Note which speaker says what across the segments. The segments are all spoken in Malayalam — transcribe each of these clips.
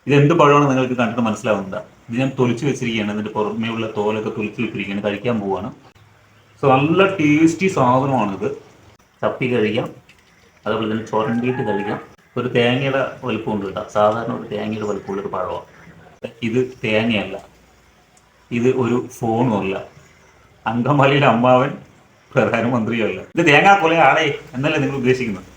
Speaker 1: ഇതെന്ത് പഴമാണ് നിങ്ങൾക്ക് കണ്ടിട്ട് മനസ്സിലാവുന്നത്? ഇത് ഞാൻ തൊലിച്ച് വെച്ചിരിക്കുകയാണ്. ഇതിന്റെ പുറമേയുള്ള തോലൊക്കെ തൊലിച്ച് വെച്ചിരിക്കുകയാണ്. കഴിക്കാൻ പോവാണ്. സോ നല്ല ടേസ്റ്റി സാധനമാണിത്. ചപ്പി കഴിക്കാം, അതുപോലെ തന്നെ ചുരണ്ടിയിട്ട് കഴിക്കാം. ഒരു തേങ്ങയുടെ വലുപ്പമുണ്ട് കേട്ടോ. സാധാരണ ഒരു തേങ്ങയുടെ വലുപ്പമുള്ളൊരു പഴമാണ് ഇത്. തേങ്ങയല്ല, ഇത് ഒരു ഫോണും അല്ല, അങ്കമാലിയിലെ അമ്മാവൻ പ്രധാനമന്ത്രിയല്ല. ഇത് തേങ്ങാ കൊലയാളെ എന്നല്ലേ നിങ്ങൾ ഉദ്ദേശിക്കുന്നത്?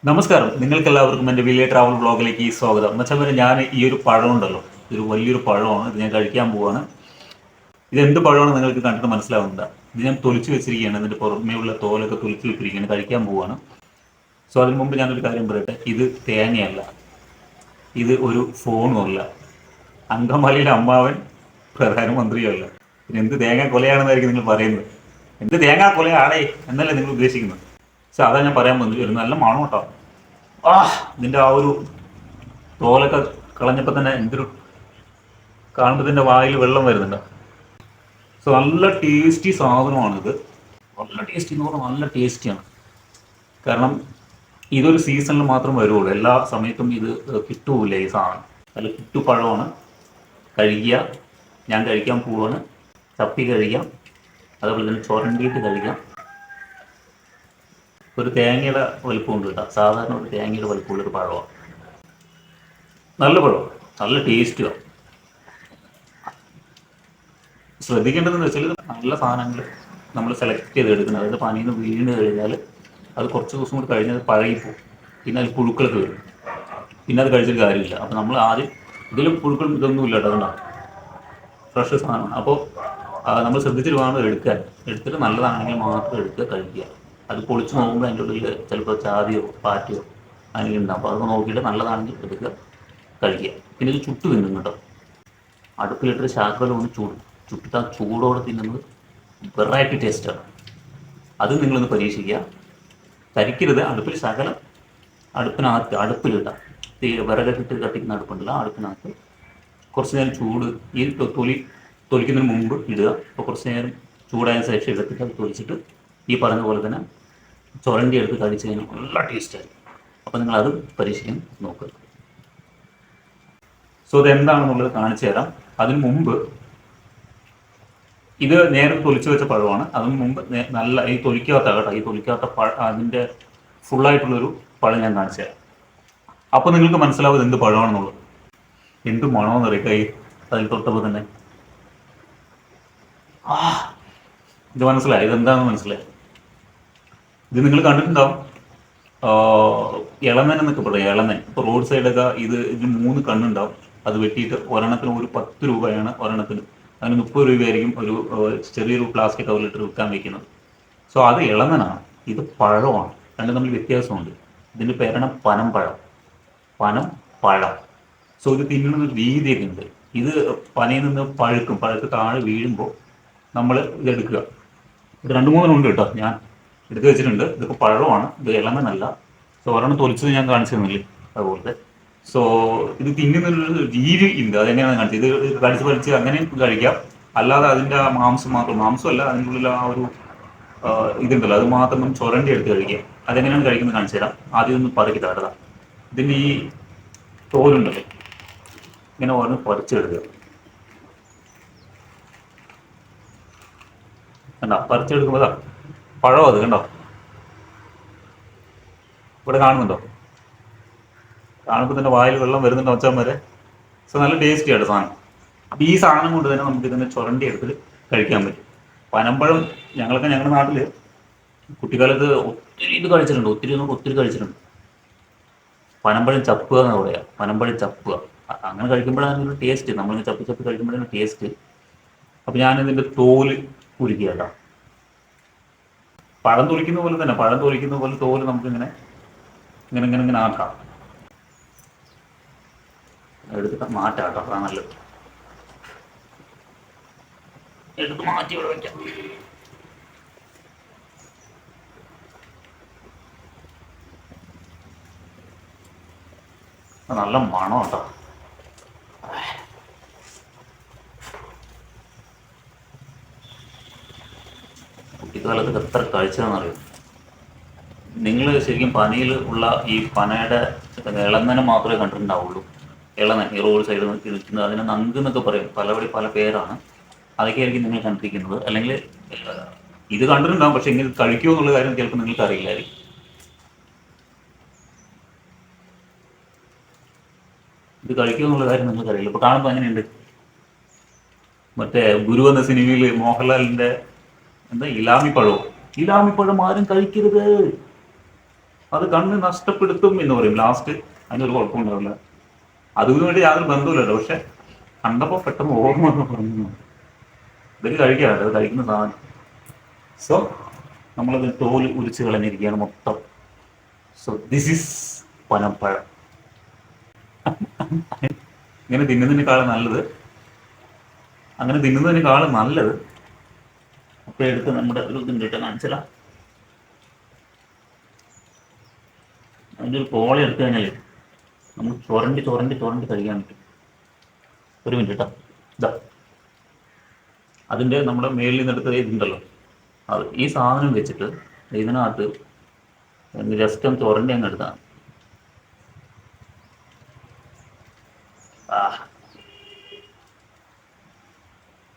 Speaker 1: നമസ്കാരം, നിങ്ങൾക്ക് എല്ലാവർക്കും എൻ്റെ വലിയ ട്രാവൽ വ്ളോഗിലേക്ക് സ്വാഗതം. എന്നുവെച്ചാൽ ഞാൻ ഈ ഒരു പഴം ഉണ്ടല്ലോ, ഇതൊരു വലിയൊരു പഴമാണ്. ഇത് ഞാൻ കഴിക്കാൻ പോവാണ്. ഇതെന്ത് പഴമാണ് നിങ്ങൾക്ക് കണ്ടിട്ട് മനസ്സിലാവുന്നത്? ഇത് ഞാൻ തൊലിച്ച് വെച്ചിരിക്കുകയാണ്. ഇതിൻ്റെ പുറമേയുള്ള തോലൊക്കെ തൊലിച്ച് വെച്ചിരിക്കുകയാണ്. കഴിക്കാൻ പോവാണ്. സോ അതിന് മുമ്പ് ഞാനൊരു കാര്യം പറയട്ടെ. ഇത് തേങ്ങയല്ല, ഇത് ഒരു ഫോണും അല്ല, അങ്കമാലിയിലെ അമ്മാവൻ പ്രധാനമന്ത്രിയല്ല. പിന്നെ എന്ത് തേങ്ങാ കൊലയാണെന്നായിരിക്കും നിങ്ങൾ പറയുന്നത്. എന്ത് തേങ്ങാ കൊലയാണേ എന്നല്ലേ നിങ്ങൾ ഉദ്ദേശിക്കുന്നത്? പക്ഷെ അതാ ഞാൻ പറയാൻ വന്നു. ഒരു നല്ല മണം കേട്ടോ. ഇതിൻ്റെ ആ ഒരു തോലൊക്കെ കളഞ്ഞപ്പോൾ തന്നെ എന്തൊരു കാണുമ്പോൾ തന്നെ വായിൽ വെള്ളം വരുന്നുണ്ട്. സോ നല്ല ടേസ്റ്റി സാധനമാണിത്. നല്ല ടേസ്റ്റി എന്ന് പറഞ്ഞാൽ നല്ല ടേസ്റ്റിയാണ്. കാരണം ഇതൊരു സീസണിൽ മാത്രം വരുള്ളൂ. എല്ലാ സമയത്തും ഇത് കിട്ടൂല ഈ സാധനം. നല്ല കിട്ടുപഴമാണ്. കഴിക്കുക. ഞാൻ കഴിക്കാൻ പോവാണ്. ചപ്പി കഴിക്കാം, അതുപോലെ തന്നെ ചുരണ്ടിയിട്ട് കഴിക്കാം. ഒരു തേങ്ങയുടെ വലുപ്പമുണ്ട് കേട്ടോ. സാധാരണ ഒരു തേങ്ങയുടെ വലുപ്പമുള്ളൊരു പഴമാണ്. നല്ല പഴം, നല്ല ടേസ്റ്റുമാണ്. ശ്രദ്ധിക്കേണ്ടതെന്ന് വെച്ചാൽ നല്ല സാധനങ്ങൾ നമ്മൾ സെലക്ട് ചെയ്ത് എടുക്കണം. അതായത് പനിയിൽ നിന്ന് വീണ് കഴിഞ്ഞാൽ അത് കുറച്ച് ദിവസം കൂടി കഴിഞ്ഞാൽ പഴകിപ്പോവും. പിന്നെ അതിൽ പുഴുക്കളൊക്കെ വരും. പിന്നെ അത് കഴിച്ചിട്ട് കാര്യമില്ല. അപ്പോൾ നമ്മൾ ആദ്യം ഇതിലും പുഴുക്കളും ഇതൊന്നും ഇല്ല കേട്ടോ. അതുകൊണ്ടാണ് ഫ്രഷ് സാധനമാണ്. അപ്പോൾ നമ്മൾ ശ്രദ്ധിച്ചിട്ട് വേണം എടുക്കാൻ. എടുത്തിട്ട് നല്ലതാണെങ്കിൽ മാത്രം എടുക്കുക, കഴിക്കുക. അത് പൊളിച്ച് നോക്കുമ്പോൾ അതിൻ്റെ ഉള്ളിൽ ചിലപ്പോൾ ചാതിയോ പാറ്റയോ അങ്ങനെ ഉണ്ടാകും. അപ്പോൾ അതൊക്കെ നോക്കിയിട്ട് നല്ലതാണെങ്കിൽ എടുക്കുക, കഴിക്കുക. പിന്നെ ഇത് ചുട്ട് തിന്നും കേട്ടോ. അടുപ്പിലിട്ട് ശാക്കല ഒന്ന് ചുട്ടിട്ട് ആ ചൂടോടെ തിന്നുന്നത് വെറൈറ്റി ടേസ്റ്റാണ്. അത് നിങ്ങളൊന്ന് പരീക്ഷിക്കുക. കരിക്കരുത്. അടുപ്പിൽ ശകലം അടുപ്പിലിട്ടാൽ വിറകൊക്കെ ഇട്ട് കത്തിക്കുന്ന അടുപ്പുണ്ടല്ലോ, ആ അടുപ്പിനകത്ത് കുറച്ച് നേരം ചൂട് ഈ തൊലിക്കുന്നതിന് മുമ്പ് ഇടുക. അപ്പോൾ കുറച്ച് നേരം ചൂടായ ശേഷം എടുത്തിട്ട് അത് തൊലിച്ചിട്ട് ഈ പറഞ്ഞ പോലെ തന്നെ ചുരണ്ടി എടുത്ത് കഴിച്ച് കഴിഞ്ഞാൽ നല്ല ടേസ്റ്റായിരിക്കും. അപ്പോൾ നിങ്ങളത് പരീക്ഷിക്കാൻ നോക്കുക. സോ ഇതെന്താണെന്നുള്ളത് കാണിച്ചു തരാം. അതിന് മുമ്പ് ഇത് നേരെ തൊലിച്ചു വെച്ച പഴമാണ്. അതിന് മുമ്പ് നല്ല ഈ തൊലിക്കാത്ത കേട്ടോ, ഈ തൊലിക്കാത്ത അതിൻ്റെ ഫുള്ളായിട്ടുള്ളൊരു പഴം ഞാൻ കാണിച്ചു തരാം. അപ്പോൾ നിങ്ങൾക്ക് മനസ്സിലാവും എന്ത് പഴമാണെന്നുള്ളത്. എന്ത് മണമെന്ന് അറിയാം കൈ അതിൽ തൊട്ടപ്പോൾ തന്നെ. ഇത് മനസ്സിലായി, ഇതെന്താണെന്ന് മനസ്സിലായി. ഇത് നിങ്ങൾ കണ്ടിട്ടുണ്ടാവും. ഇളനൻ എന്നൊക്കെ പറയാം, ഇളനൻ. ഇപ്പോൾ റോഡ് സൈഡൊക്കെ ഇതിന് 3 കണ്ണുണ്ടാവും. അത് വെട്ടിയിട്ട് ഒരെണ്ണത്തിന് ഒരു 10 രൂപയാണ് ഒരെണ്ണത്തിന്. അതിന് 30 രൂപയായിരിക്കും ഒരു ചെറിയൊരു പ്ലാസ്റ്റിക് കവറിലിട്ട് വിൽക്കാൻ വയ്ക്കുന്നത്. സോ അത് ഇളനനാണ്, ഇത് പഴമാണ്. രണ്ടും തമ്മിൽ വ്യത്യാസമുണ്ട്. ഇതിൻ്റെ പേരാണ് പനംപഴം. പഴം. സോ ഇത് തിന്നുന്ന രീതിയൊക്കെ ഉണ്ട്. ഇത് പനയിൽ നിന്ന് പഴുക്ക് താഴെ വീഴുമ്പോൾ നമ്മൾ ഇതെടുക്കുക. ഇത് 2-3 ഉണ്ട് കേട്ടോ, ഞാൻ എടുത്ത് വെച്ചിട്ടുണ്ട്. ഇതിപ്പോൾ പഴമാണ്, ഇത് ഇളനല്ല. സോ ഒരെണ്ണം തൊലിച്ചത് ഞാൻ കാണിച്ചു തന്നില്ലേ, അതുപോലത്തെ. സോ ഇത് തിന്നുന്നൊരു രീതി ഉണ്ട്. അതെങ്ങനെയാണ് കാണിച്ചത്. ഇത് കടിച്ച് അങ്ങനെയും കഴിക്കാം. അല്ലാതെ അതിൻ്റെ ആ മാംസമല്ല, അതിൻ്റെ ഉള്ളിൽ ആ ഒരു ഇതുണ്ടല്ലോ, അത് മാത്രം നമ്മൾ ചുരണ്ടി എടുത്ത് കഴിക്കാം. അതെങ്ങനെയാണ് കഴിക്കുന്നത് കാണിച്ചു തരാം. ആദ്യം ഒന്ന് പറക്കി താഴെ ഇതിൻ്റെ ഈ തോലുണ്ടല്ലോ, ഇങ്ങനെ ഓരോന്ന് പറിച്ചെടുക്കുക. കണ്ടോ, പറിച്ചെടുക്കുമ്പോഴാ പഴം. അത് കണ്ടോ, ഇവിടെ കാണുന്നുണ്ടോ? കാണുമ്പോൾ തന്നെ വായിൽ വെള്ളം വരുന്നുണ്ടോ വെച്ചാൽ വരെ. സോ നല്ല ടേസ്റ്റിയാണ് സാധനം. അപ്പം ഈ സാധനം കൊണ്ട് തന്നെ നമുക്ക് ഇതിനെ ചുരണ്ടി എടുത്തിട്ട് കഴിക്കാൻ പറ്റും. പനമ്പഴം ഞങ്ങളുടെ നാട്ടിൽ കുട്ടിക്കാലത്ത് ഒത്തിരി ഇത് കഴിച്ചിട്ടുണ്ട്. ഒത്തിരി കഴിച്ചിട്ടുണ്ട്. പനമ്പഴം ചപ്പുക എന്ന് പറയാം. പനമ്പഴം ചപ്പുക. അങ്ങനെ കഴിക്കുമ്പോഴാണ് ഒരു ടേസ്റ്റ്. നമ്മൾ ചപ്പി കഴിക്കുമ്പോഴാണ് ടേസ്റ്റ്. അപ്പം ഞാനിതിൻ്റെ തോല് ഉരുക്കുക കേട്ടോ. പഴം തൊലിക്കുന്ന പോലെ തന്നെ, തോല് നമുക്കിങ്ങനെ ഇങ്ങനെ ആക്കാം. എടുത്തിട്ട് മാറ്റാം കേട്ടോ. അതാണ് നല്ലത്. എടുത്ത് മാറ്റി ഇവിടെ വയ്ക്കാം. നല്ല മണം കേട്ടോ. കുട്ടിക്കാലത്ത് എത്ര കഴിച്ചതെന്നറിയും. നിങ്ങൾ ശരിക്കും പനയിൽ ഉള്ള ഈ പനയുടെ ഇളന്നനെ മാത്രമേ കണ്ടിട്ടുണ്ടാവുള്ളൂ. ഇളനൻ ഈ റോഡ് സൈഡിൽ നിൽക്കുന്നത് അതിനെ നങ്ക് എന്നൊക്കെ പറയും, പലവിടെ പല പേരാണ്. അതൊക്കെ ആയിരിക്കും നിങ്ങൾ കണ്ടിരിക്കുന്നത്. അല്ലെങ്കിൽ ഇത് കണ്ടിട്ടുണ്ടാകും, പക്ഷെ ഇങ്ങനെ കഴിക്കുമോ എന്നുള്ള കാര്യം ചിലപ്പോൾ നിങ്ങൾക്ക് അറിയില്ലായിരിക്കും. ഇത് കഴിക്കുമോ എന്നുള്ള കാര്യം നിങ്ങൾക്ക് അറിയില്ല. ഇപ്പൊ കാണുമ്പോൾ എങ്ങനെയുണ്ട്? മറ്റേ ഗുരു എന്ന സിനിമയിൽ മോഹൻലാലിന്റെ എന്താ ഇലാമിപ്പഴമോ, ഇലാമിപ്പഴം ആരും കഴിക്കരുത്, അത് കണ്ണ് നഷ്ടപ്പെടുത്തും എന്ന് പറയും ലാസ്റ്റ്. അതിനൊരു കുഴപ്പമുണ്ടാവില്ല, അതുകൊണ്ട് യാതൊരു ബന്ധവുമില്ലല്ലോ. പക്ഷെ കണ്ടപ്പോൾ പെട്ടെന്ന് ഓർമ്മ എന്ന് പറഞ്ഞു, ഇതൊക്കെ കഴിക്കാറുണ്ട്, അത് കഴിക്കുന്ന സാധനം. സോ നമ്മളത് തോല് ഉരിച്ച് കളഞ്ഞിരിക്കുകയാണ് മൊത്തം. സോ ദിസ് ഈസ് പനപ്പഴം. ഇങ്ങനെ തിന്നുന്നതിനേക്കാളും നല്ലത്, അങ്ങനെ തിന്നുന്നതിനേക്കാളും നല്ലത് അപ്പൊ എടുത്ത് നമ്മുടെ ഒരു ഇതുണ്ട് കേട്ടോ, കാണിച്ചല്ല, അതിൻ്റെ ഒരു പോള എടുത്തു കഴിഞ്ഞാൽ നമ്മൾ ചുരണ്ടി ചുരണ്ടി ചുരണ്ടി കഴിക്കാൻ പറ്റും. ഒരു മിനിറ്റ് കേട്ടോ, ഇതാ അതിൻ്റെ നമ്മുടെ മേലിൽ നിന്ന് എടുത്ത ഇതുണ്ടല്ലോ, അത് ഈ സാധനം വെച്ചിട്ട് ഇതിനകത്ത് ജസ്റ്റ് ഒന്ന് ചുരണ്ടി അങ്ങ് എടുത്താണ്.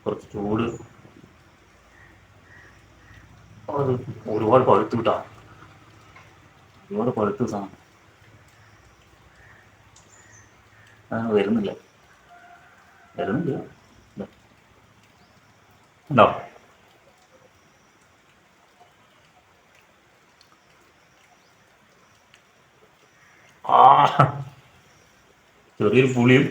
Speaker 1: കുറച്ച് ചൂട്, അത് ഒരുപാട് പഴുത്തു കിട്ടാ, ഒരുപാട് പഴുത്ത സാധനം അതാണ് വരുന്നില്ല ഉണ്ടോ? ആ ചെറിയൊരു പുളിയും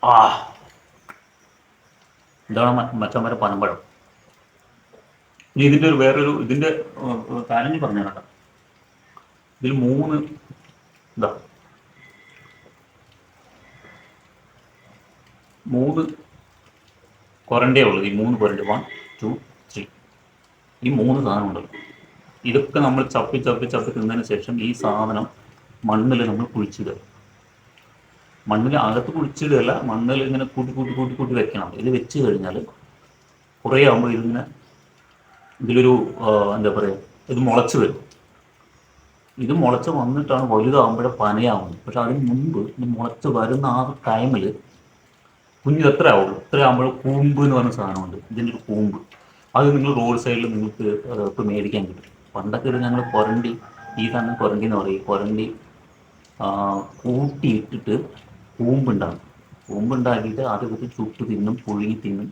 Speaker 1: ആ ഇതാണ് മച്ചന്മാരെ പനമ്പഴം. ഇനി ഇതിൻ്റെ ഒരു വേറൊരു ഇതിൻ്റെ കാര്യം പറഞ്ഞു കേട്ടോ. ഇതിൽ മൂന്ന് ഇതാ മൂന്ന് കൊരണ്ടേ ഉള്ളത്. ഈ മൂന്ന് കൊരണ്ട 1 2 3 ഈ മൂന്ന് സാധനം ഉണ്ടല്ലോ, ഇതൊക്കെ നമ്മൾ ചപ്പി ചപ്പി ചപ്പി തിന്നതിന് ശേഷം ഈ സാധനം മണ്ണിൽ നമ്മൾ കുഴിച്ചിടുക. മണ്ണിൽ അകത്ത് കുഴിച്ചിടുകയല്ല, മണ്ണിൽ ഇങ്ങനെ കൂട്ടി കൂട്ടി കൂട്ടി കൂട്ടി വെക്കണം. ഇത് വെച്ച് കഴിഞ്ഞാൽ കുറേ ആകുമ്പോൾ ഇതിങ്ങനെ ഇതിലൊരു എന്താ പറയുക, ഇത് മുളച്ച് വരും. ഇത് മുളച്ച് വന്നിട്ടാണ് വലുതാകുമ്പോഴേ പനയാവുന്നത്. പക്ഷെ അതിന് മുമ്പ് ഇത് മുളച്ച് വരുന്ന ആ ടൈമിൽ കുഞ്ഞ് എത്ര ആവുള്ളൂ, ഇത്ര ആകുമ്പോൾ കൂമ്പ് എന്ന് പറഞ്ഞ സാധനമുണ്ട്, ഇതിൻ്റെ ഒരു കൂമ്പ്. അത് നിങ്ങൾ റോഡ് സൈഡിൽ നിങ്ങൾക്ക് ഇപ്പോൾ മേടിക്കാൻ കിട്ടും. പണ്ടൊക്കെ ഇത് ഞങ്ങൾ കൊരണ്ടി, ഈ സാധനം കൊരണ്ടി എന്ന് പറയും, കൊരണ്ടി കൂട്ടിയിട്ടിട്ട് കൂമ്പുണ്ടാകും. കൂമ്പുണ്ടാക്കിയിട്ട് അത് വെച്ച് ചുട്ട് തിന്നും, പുഴുങ്ങി തിന്നും.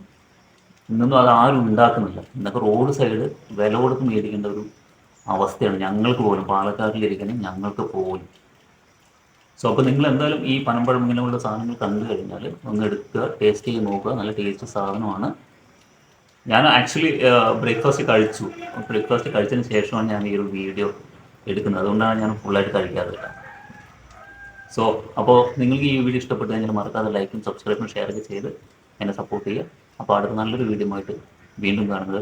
Speaker 1: ഇന്നൊന്നും അത് ആരും ഉണ്ടാക്കുന്നില്ല. ഇന്നൊക്കെ റോഡ് സൈഡ് വില കൊടുത്ത് മേടിക്കേണ്ട ഒരു അവസ്ഥയാണ് ഞങ്ങൾക്ക് പോലും, പാലക്കാട്ടിലിരിക്കണം ഞങ്ങൾക്ക് പോലും. സോ അപ്പോൾ നിങ്ങൾ എന്തായാലും ഈ പനമ്പഴം ഇങ്ങനെയുള്ള സാധനങ്ങൾ കണ്ടു കഴിഞ്ഞാൽ ഒന്ന് എടുക്കുക, ടേസ്റ്റ് ചെയ്ത് നോക്കുക. നല്ല ടേസ്റ്റ് സാധനമാണ്. ഞാൻ ആക്ച്വലി ബ്രേക്ക്ഫാസ്റ്റ് കഴിച്ചു. ബ്രേക്ക്ഫാസ്റ്റ് കഴിച്ചതിന് ശേഷമാണ് ഞാൻ ഈ ഒരു വീഡിയോ എടുക്കുന്നത്. അതുകൊണ്ടാണ് ഞാൻ ഫുള്ളായിട്ട് കഴിക്കാറില്ല. സോ അപ്പോൾ നിങ്ങൾക്ക് ഈ വീഡിയോ ഇഷ്ടപ്പെട്ട് കഴിഞ്ഞാൽ മറക്കാതെ ലൈക്കും സബ്സ്ക്രൈബും ഷെയറൊക്കെ ചെയ്ത് എന്നെ സപ്പോർട്ട് ചെയ്യുക. അപ്പോൾ അടുത്ത നല്ലൊരു വീഡിയോ ആയിട്ട് വീണ്ടും കാണുന്നത്.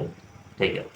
Speaker 1: Take care.